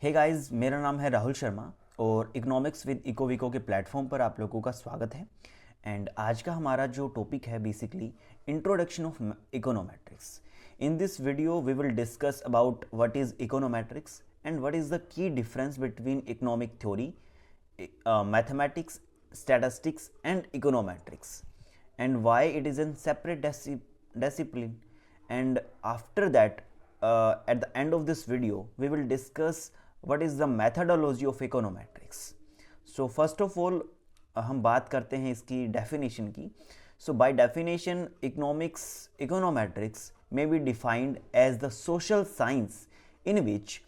Hey guys, मेरा नाम है राहुल शर्मा और इकोनॉमिक्स विद इकोविको के प्लेटफॉर्म पर आप लोगों का स्वागत है। एंड आज का हमारा जो टॉपिक है basically introduction of econometrics. In this video we will discuss about what is econometrics and what is the key difference between economic theory, mathematics, statistics and econometrics, and why it is in separate discipline. And after that, at the end of this video we will discuss what is the methodology of econometrics. So first of all हम बात करते हैं इसकी definition की. So by definition, econometrics may be defined as the social science in which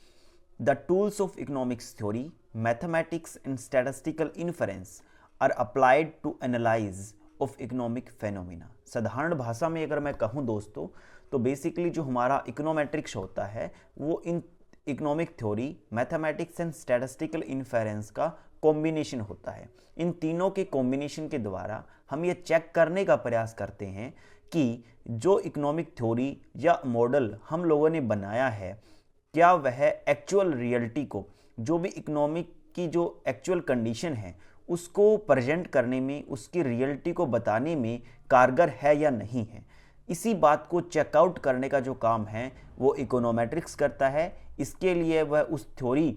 the tools of economics theory, mathematics and statistical inference are applied to analyze of economic phenomena. साधारण भाषा में अगर मैं कहूँ दोस्तों, तो बेसिकली जो हमारा इकोनोमेट्रिक्स होता है वो in economic theory, mathematics and statistical inference का कॉम्बिनेशन होता है। इन तीनों के कॉम्बिनेशन के द्वारा हम ये चेक करने का प्रयास करते हैं कि जो इकोनॉमिक थ्योरी या मॉडल हम लोगों ने बनाया है, क्या वह एक्चुअल रियलिटी को, जो भी इकोनॉमिक की जो एक्चुअल कंडीशन है उसको प्रेजेंट करने में, उसकी रियलिटी को बताने में कारगर है या नहीं है। इसी बात को चेकआउट करने का जो काम है वो इकोनोमेट्रिक्स करता है। इसके लिए वह उस थ्योरी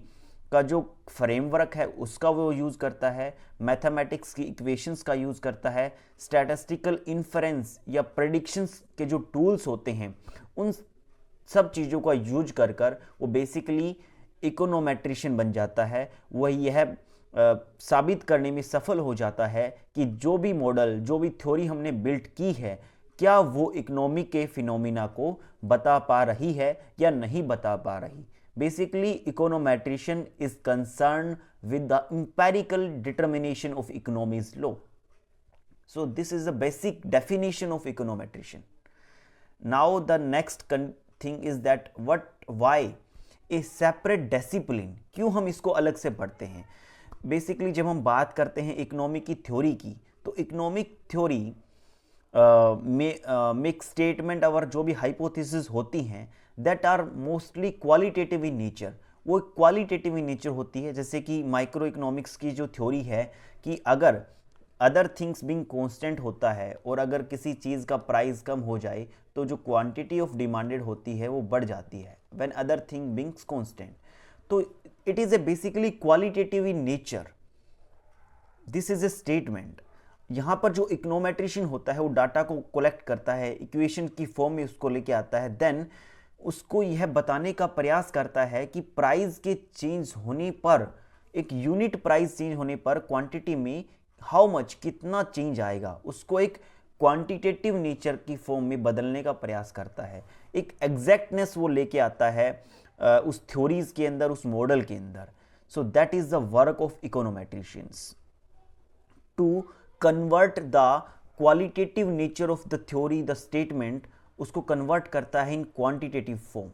का जो फ्रेमवर्क है उसका वो यूज़ करता है, मैथमेटिक्स की इक्वेशंस का यूज़ करता है, स्टैटिस्टिकल इन्फरेंस या प्रेडिक्शंस के जो टूल्स होते हैं उन सब चीज़ों का यूज कर कर वो बेसिकली इकोनोमेट्रिशियन बन जाता है। वह यह साबित करने में सफल हो जाता है कि जो भी मॉडल, जो भी थ्योरी हमने बिल्ट की है, क्या वो इकोनॉमी के फिनोमिना को बता पा रही है या नहीं बता पा रही। Basically econometrician is concern with the empirical determination of economies law. So this is the basic definition of econometrician. Now the next thing is that why a separate discipline, क्यों हम इसको अलग से पढ़ते हैं। बेसिकली जब हम बात करते हैं इकोनॉमिक की थ्योरी की, तो इकोनॉमिक थ्योरी में स्टेटमेंट और जो भी हाइपोथेसिस होती हैं that are mostly qualitative in nature, वो क्वालिटेटिव इन नेचर होती है। जैसे कि माइक्रो इकोनॉमिक्स की जो थ्योरी है कि अगर अदर थिंग्स बीइंग कांस्टेंट होता है और अगर किसी चीज़ का प्राइस कम हो जाए तो जो क्वांटिटी ऑफ डिमांडेड होती है वो बढ़ जाती है, when other thing being constant. तो it is a basically qualitative in nature, this is a statement. यहाँ पर जो इकोनोमेट्रिशियन होता है वो डाटा को कलेक्ट करता है, इक्वेशन की फॉर्म में उसको लेके आता है, देन उसको यह बताने का प्रयास करता है कि प्राइस के चेंज होने पर, एक यूनिट प्राइस चेंज होने पर क्वांटिटी में हाउ मच, कितना चेंज आएगा, उसको एक क्वांटिटेटिव नेचर की फॉर्म में बदलने का प्रयास करता है। एक एग्जैक्टनेस वो लेके आता है उस थ्योरीज के अंदर, उस मॉडल के अंदर। So that is the work of econometricians to convert the qualitative nature of the theory, the statement, उसको कन्वर्ट करता है in quantitative form.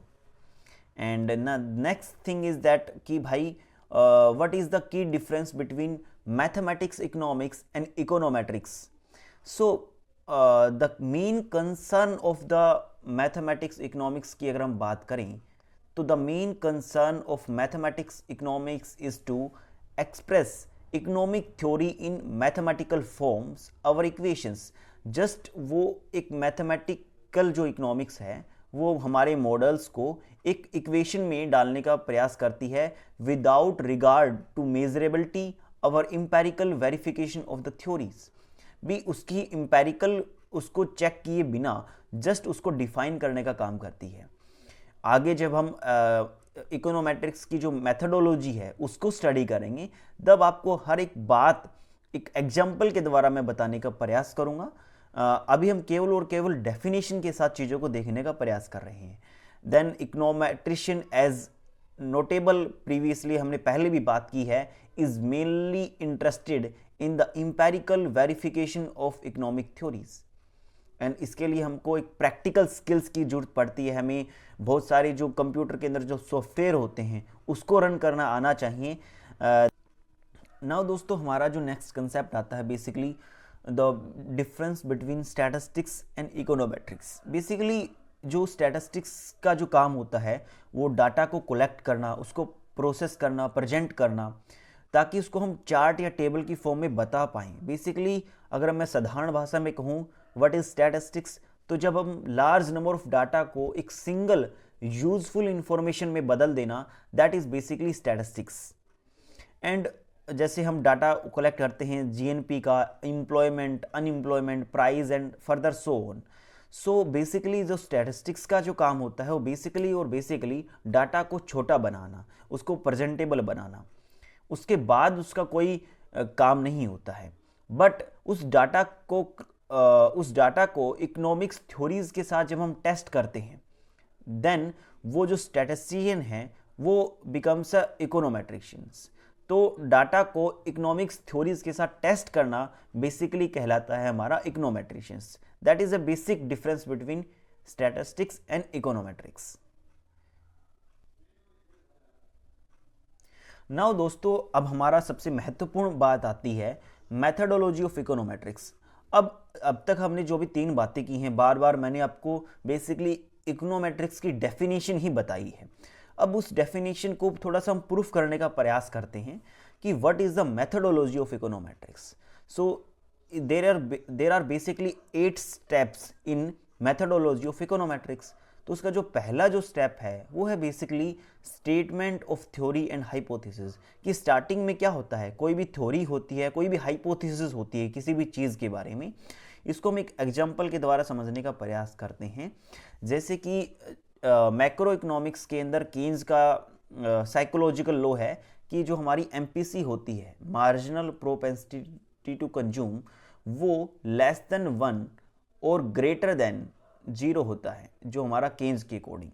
And next thing is that कि भाई what is the key difference between mathematics, economics and econometrics. So the main concern of the mathematics, economics की अगर हम बात करें तो the main concern of mathematics economics is to express economic theory in mathematical forms, our equations। just वो एक mathematical जो economics है वो हमारे मॉडल्स को एक इक्वेशन में डालने का प्रयास करती है without regard to measurability, our empirical verification of the theories। भी उसकी empirical, उसको चेक किए बिना जस्ट उसको डिफाइन करने का काम करती है। आगे जब हम इकोनोमेट्रिक्स की जो मेथडोलॉजी है उसको स्टडी करेंगे, तब आपको हर एक बात एक एग्जाम्पल के द्वारा मैं बताने का प्रयास करूंगा। अभी हम केवल और केवल डेफिनेशन के साथ चीज़ों को देखने का प्रयास कर रहे हैं। देन इकोनोमेट्रिशियन एज नोटेबल, प्रीवियसली हमने पहले भी बात की है, is mainly interested in the empirical verification of economic theories. And इसके लिए हमको एक प्रैक्टिकल स्किल्स की जरूरत पड़ती है। हमें बहुत सारे जो कंप्यूटर के अंदर जो सॉफ्टवेयर होते हैं उसको रन करना आना चाहिए। नाउ दोस्तों, हमारा जो नेक्स्ट कंसेप्ट आता है basically the difference between statistics and econometrics. Basically जो स्टैटिस्टिक्स का जो काम होता है वो डाटा को कलेक्ट करना, उसको प्रोसेस करना, प्रेजेंट करना, ताकि उसको हम चार्ट या टेबल की फॉर्म में बता पाएँ। बेसिकली अगर मैं साधारण भाषा में कहूँ व्हाट इज स्टैटिस्टिक्स, तो जब हम लार्ज नंबर ऑफ डाटा को एक सिंगल यूजफुल इंफॉर्मेशन में बदल देना, that is basically statistics. And जैसे हम डाटा कलेक्ट करते हैं जीएनपी का, employment, unemployment, price and further so on. So basically जो स्टैटिस्टिक्स का जो काम होता है वो बेसिकली डाटा को छोटा बनाना, उसको प्रेजेंटेबल बनाना, उसके बाद उसका कोई काम नहीं होता है। बट उस डाटा को इकोनॉमिक्स थ्योरीज के साथ जब हम टेस्ट करते हैं, देन वो जो स्टैटिस्टिशियन है वो बिकम्स अ इकोनोमेट्रिशियंस। तो डाटा को इकोनॉमिक्स थ्योरीज के साथ टेस्ट करना बेसिकली कहलाता है हमारा econometricians. That is a basic difference between statistics and econometrics. Now दोस्तों, अब हमारा सबसे महत्वपूर्ण बात आती है मेथडोलॉजी ऑफ इकोनोमेट्रिक्स। अब तक हमने जो भी 3 बातें की हैं, बार बार मैंने आपको बेसिकली इकोनोमेट्रिक्स की डेफिनेशन ही बताई है। अब उस डेफिनेशन को थोड़ा सा हम प्रूफ करने का प्रयास करते हैं कि what is the methodology of econometrics. So there are basically 8 steps in methodology of econometrics. तो उसका जो पहला जो स्टेप है वो है basically statement of theory and hypothesis. कि स्टार्टिंग में क्या होता है, कोई भी थ्योरी होती है, कोई भी हाइपोथेसिस होती है किसी भी चीज़ के बारे में। इसको हम एक एग्जाम्पल के द्वारा समझने का प्रयास करते हैं। जैसे कि मैक्रो इकोनॉमिक्स के अंदर केन्स का साइकोलॉजिकल लॉ है कि जो हमारी एमपीसी होती है, मार्जिनल प्रोपेंसिटी टू कंज्यूम, वो लेस देन 1 और ग्रेटर देन 0 होता है, जो हमारा केन्स के according.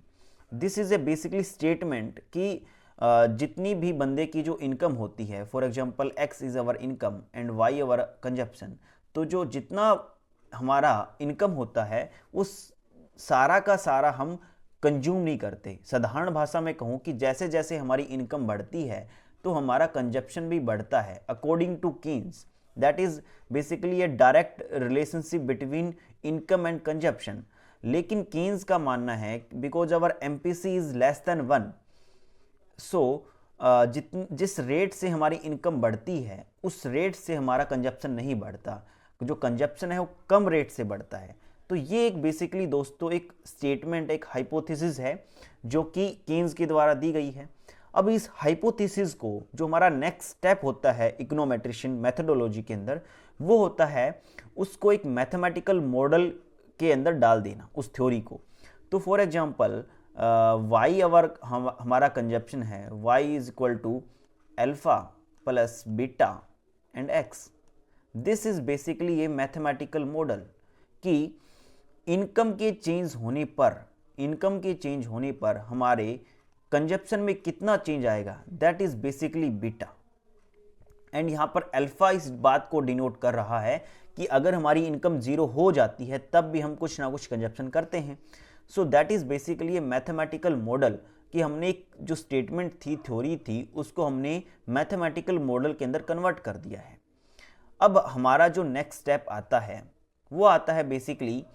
This is A basically statement कि जितनी भी बंदे की जो इनकम होती है, for example x is our income and why our consumption, तो जो जितना हमारा इनकम होता है उस सारा का सारा हम कंज्यूम नहीं करते। साधारण भाषा में कहूँ कि जैसे जैसे हमारी इनकम बढ़ती है तो हमारा कंजप्शन भी बढ़ता है according to Keynes. That is basically a direct relationship between income and consumption. लेकिन कीन्स का मानना है because our MPC is less than 1, so जिस रेट से हमारी इनकम बढ़ती है उस रेट से हमारा कंजप्शन नहीं बढ़ता, जो कंजप्शन है वो कम रेट से बढ़ता है। तो ये एक बेसिकली दोस्तों एक स्टेटमेंट, एक हाइपोथेसिस है जो कि कीन्स के द्वारा दी गई है। अब इस हाइपोथेसिस को जो हमारा नेक्स्ट स्टेप होता है इकोनोमेट्रिशियन मेथडोलॉजी के अंदर, वो होता है उसको एक मैथमेटिकल मॉडल के अंदर डाल देना उस थ्योरी को। तो फॉर एग्जांपल वाई अवर हमारा कंजप्शन है, Y is equal to alpha plus beta and X. This is basically a mathematical model कि इनकम के चेंज होने पर हमारे कंजप्शन में कितना चेंज आएगा, that is basically beta. And यहाँ पर अल्फा इस बात को डिनोट कर रहा है कि अगर हमारी इनकम 0 हो जाती है तब भी हम कुछ ना कुछ कंजप्शन करते हैं। सो that is basically a mathematical model कि हमने एक जो स्टेटमेंट थी, थ्योरी थी, उसको हमने मैथमेटिकल मॉडल के अंदर कन्वर्ट कर दिया है। अब हमारा जो नेक्स्ट स्टेप आता है वो आता है basically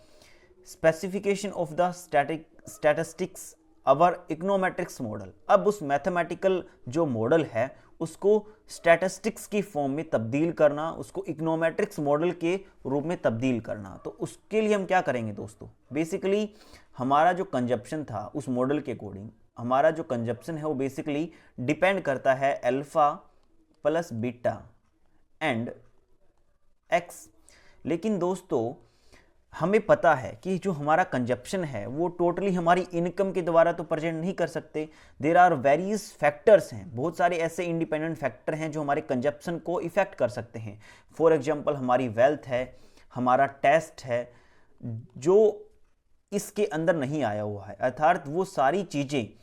specification of the statistics our econometrics model. अब उस मैथमेटिकल जो मॉडल है उसको स्टैटिस्टिक्स की फॉर्म में तब्दील करना, उसको इकोनोमेट्रिक्स मॉडल के रूप में तब्दील करना। तो उसके लिए हम क्या करेंगे दोस्तों, बेसिकली हमारा जो कंजप्शन था उस मॉडल के अकॉर्डिंग हमारा जो कंजप्शन है वो बेसिकली डिपेंड करता है alpha plus beta and x. लेकिन दोस्तों हमें पता है कि जो हमारा कंजप्शन है वो टोटली हमारी इनकम के द्वारा तो प्रेजेंट नहीं कर सकते। देयर आर वेरियस फैक्टर्स हैं, बहुत सारे ऐसे इंडिपेंडेंट फैक्टर हैं जो हमारे कंजप्शन को इफेक्ट कर सकते हैं। फॉर एग्जांपल हमारी वेल्थ है, हमारा टेस्ट है, जो इसके अंदर नहीं आया हुआ है, अर्थात वो सारी चीज़ें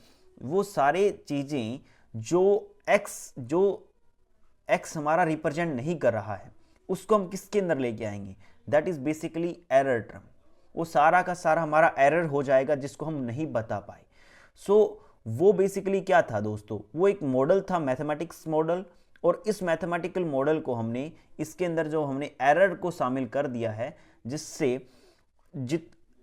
जो एक्स हमारा रिप्रेजेंट नहीं कर रहा है उसको हम किसके अंदर लेके आएंगे, that is basically error term. वो सारा का सारा हमारा एरर हो जाएगा जिसको हम नहीं बता पाए। सो वो बेसिकली क्या था दोस्तों, वो एक मॉडल था, मैथमेटिक्स मॉडल। और इस मैथमेटिकल मॉडल को हमने इसके अंदर जो हमने एरर को शामिल कर दिया है, जिससे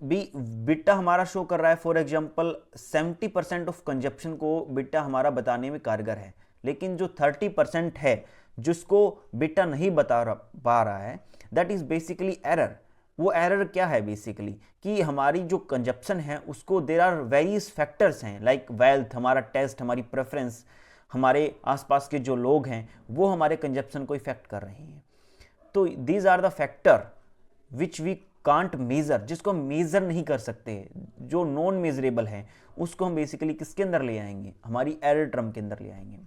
भी बीटा हमारा शो कर रहा है फॉर एग्जांपल 70% ऑफ कंजप्शन को बीटा हमारा बताने में कारगर है, लेकिन जो 30% है जिसको बीटा नहीं पा रहा है, दैट इज बेसिकली एरर। वो एरर क्या है बेसिकली कि हमारी जो कंजप्शन है उसको देयर आर वेरियस फैक्टर्स हैं, लाइक वेल्थ, हमारा टेस्ट, हमारी प्रेफरेंस, हमारे आसपास के जो लोग हैं वो हमारे कंजप्शन को इफेक्ट कर रहे हैं। तो these are the factor which we can't measure, जिसको हम मेजर नहीं कर सकते, जो नॉन मेजरेबल है उसको हम बेसिकली किसके अंदर ले आएंगे, हमारी एरर टर्म के अंदर ले आएंगे।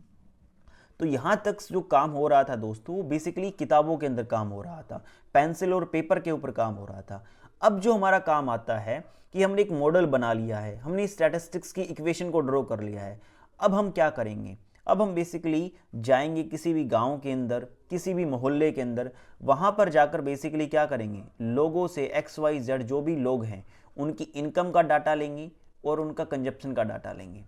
तो यहाँ तक जो काम हो रहा था दोस्तों वो बेसिकली किताबों के अंदर काम हो रहा था, पेंसिल और पेपर के ऊपर काम हो रहा था। अब जो हमारा काम आता है कि हमने एक मॉडल बना लिया है, हमने स्टैटिस्टिक्स की इक्वेशन को ड्रॉ कर लिया है, अब हम क्या करेंगे, अब हम बेसिकली जाएंगे किसी भी गांव के अंदर, किसी भी मोहल्ले के अंदर, वहां पर जाकर बेसिकली क्या करेंगे, लोगों से XYZ जो भी लोग हैं उनकी इनकम का डाटा लेंगे और उनका कंजप्शन का डाटा लेंगे,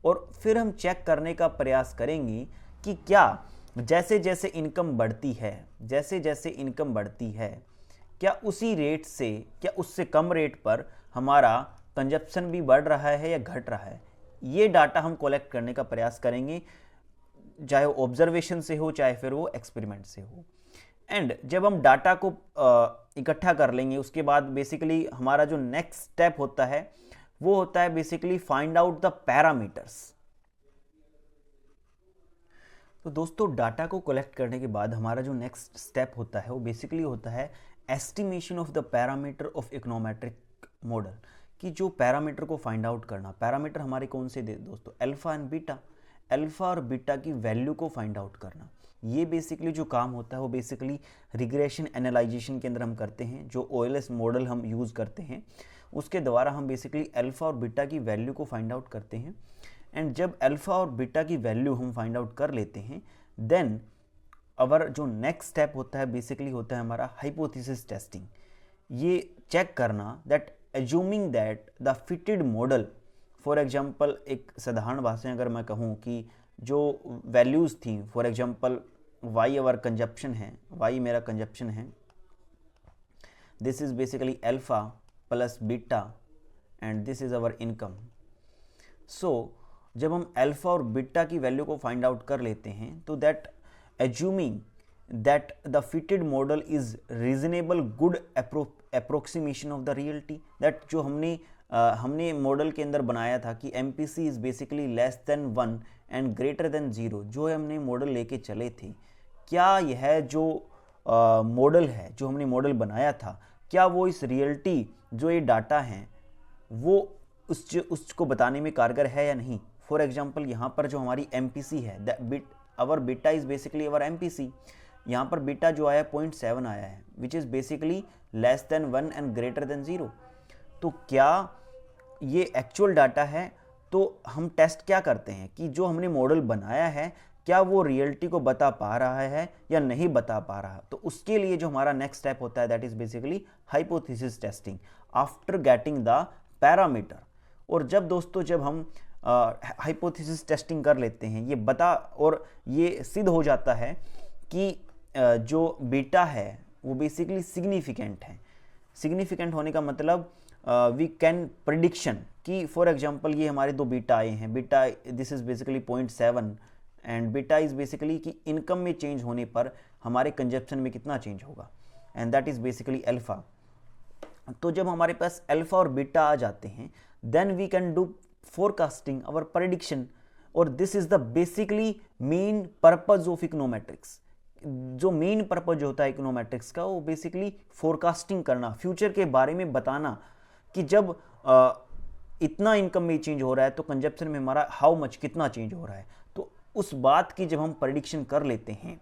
और फिर हम चेक करने का प्रयास करेंगे कि क्या जैसे जैसे इनकम बढ़ती है, जैसे जैसे इनकम बढ़ती है, क्या उसी रेट से, क्या उससे कम रेट पर हमारा कंजप्शन भी बढ़ रहा है या घट रहा है। ये डाटा हम कलेक्ट करने का प्रयास करेंगे, चाहे वो ऑब्जर्वेशन से हो चाहे फिर वो एक्सपेरिमेंट से हो। एंड जब हम डाटा को इकट्ठा कर लेंगे उसके बाद बेसिकली हमारा जो नेक्स्ट स्टेप होता है वो होता है basically find out the parameters. तो दोस्तों डाटा को कलेक्ट करने के बाद हमारा जो नेक्स्ट स्टेप होता है वो बेसिकली होता है estimation of the parameter of econometric model, कि जो पैरामीटर को फाइंड आउट करना। पैरामीटर हमारे कौन से दे दोस्तों, अल्फा एंड बीटा, अल्फा और बीटा की वैल्यू को फाइंड आउट करना। ये बेसिकली जो काम होता है वो बेसिकली रिग्रेशन एनालाइजेशन के अंदर हम करते हैं, जो OLS मॉडल हम यूज़ करते हैं उसके द्वारा हम बेसिकली अल्फा और बीटा की वैल्यू को फाइंड आउट करते हैं। एंड जब अल्फा और बीटा की वैल्यू हम फाइंड आउट कर लेते हैं देन अवर जो नेक्स्ट स्टेप होता है बेसिकली होता है हमारा हाइपोथेसिस टेस्टिंग। ये चेक करना that assuming that the fitted model, for example एक साधारण भाषा में अगर मैं कहूँ कि जो वैल्यूज़ थी, for example y our consumption है, y मेरा कंजप्शन है, this is basically alpha plus beta and this is our income. So जब हम अल्फा और बीटा की वैल्यू को फाइंड आउट कर लेते हैं तो that assuming that the fitted model is reasonable good approximation of the reality, that जो हमने मॉडल के अंदर बनाया था कि MPC is basically less than 1 and greater than 0, जो हमने मॉडल लेके चले थे, क्या यह जो मॉडल है, जो हमने मॉडल बनाया था, क्या वो इस रियलिटी जो ये डाटा हैं वो उसको बताने में कारगर है या नहीं। फॉर एग्जाम्पल यहाँ पर जो हमारी MPC है, our beta is basically our MPC, यहाँ पर बीटा जो आया 0.7 आया है which is basically less than 1 and greater than 0। तो क्या ये एक्चुअल डाटा है, तो हम टेस्ट क्या करते हैं कि जो हमने मॉडल बनाया है क्या वो रियलिटी को बता पा रहा है या नहीं बता पा रहा। तो उसके लिए जो हमारा नेक्स्ट स्टेप होता है that is basically hypothesis testing after getting the parameter. और जब हम हाइपोथेसिस टेस्टिंग कर लेते हैं, ये बता और ये सिद्ध हो जाता है कि जो बीटा है वो बेसिकली सिग्निफिकेंट है। सिग्निफिकेंट होने का मतलब वी कैन प्रिडिक्शन कि फॉर एग्जांपल ये हमारे दो बीटा आए हैं, beta this is basically 0.7 and beta is basically कि इनकम में चेंज होने पर हमारे कंजप्शन में कितना चेंज होगा, and that is basically alpha. तो जब हमारे पास अल्फा और बीटा आ जाते हैं then we can do forecasting our prediction, और this is the basically main purpose of econometrics. जो मेन पर्पज होता है इकोनोमेट्रिक्स का वो बेसिकली फोरकास्टिंग करना, फ्यूचर के बारे में बताना कि जब इतना इनकम में चेंज हो रहा है तो कंजप्शन में हमारा हाउ मच कितना चेंज हो रहा है। तो उस बात की जब हम प्रेडिक्शन कर लेते हैं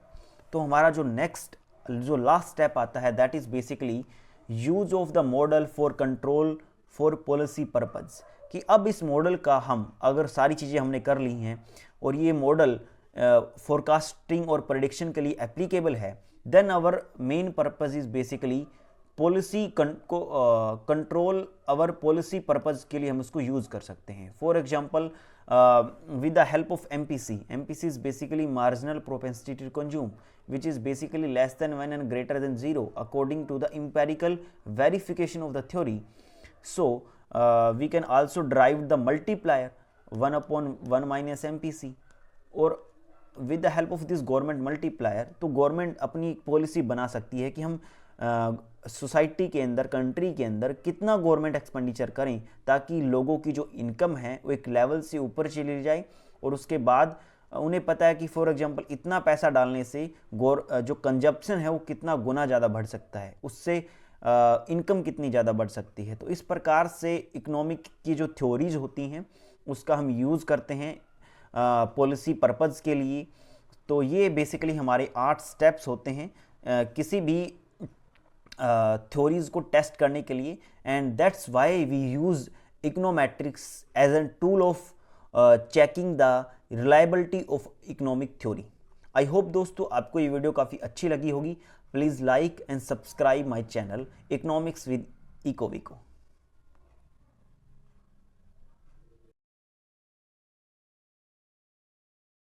तो हमारा जो नेक्स्ट जो लास्ट स्टेप आता है that is basically use of the model for control for policy purpose, कि अब इस मॉडल का हम अगर सारी चीज़ें हमने कर ली हैं और ये मॉडल फोरकास्टिंग और प्रेडिक्शन के लिए एप्लीकेबल है then our main purpose is basically policy control our policy purpose के लिए हम उसको यूज़ कर सकते हैं। For example with the help of MPC is basically marginal propensity to consume which is basically less than 1 and greater than 0 according to the empirical verification of the theory। So we can also derive the multiplier 1/1 minus MPC, और with the help of this government multiplier, तो government अपनी policy बना सकती है कि हम society के अंदर, कंट्री के अंदर कितना गवर्नमेंट एक्सपेंडिचर करें ताकि लोगों की जो इनकम है वो एक लेवल से ऊपर चली जाए, और उसके बाद उन्हें पता है कि फॉर एग्जांपल इतना पैसा डालने से जो कंजप्शन है वो कितना गुना ज़्यादा बढ़ सकता है, उससे इनकम कितनी ज़्यादा बढ़ सकती है। तो इस प्रकार से इकोनॉमिक की जो थ्योरीज होती हैं उसका हम यूज़ करते हैं पॉलिसी पर्पज़ के लिए। तो ये बेसिकली हमारे 8 स्टेप्स होते हैं किसी भी थ्योरीज को टेस्ट करने के लिए, and that's why we use econometrics as an tool of checking the reliability of economic theory. I hope दोस्तों आपको ये वीडियो काफ़ी अच्छी लगी होगी। Please like and subscribe my channel economics with इकोविको।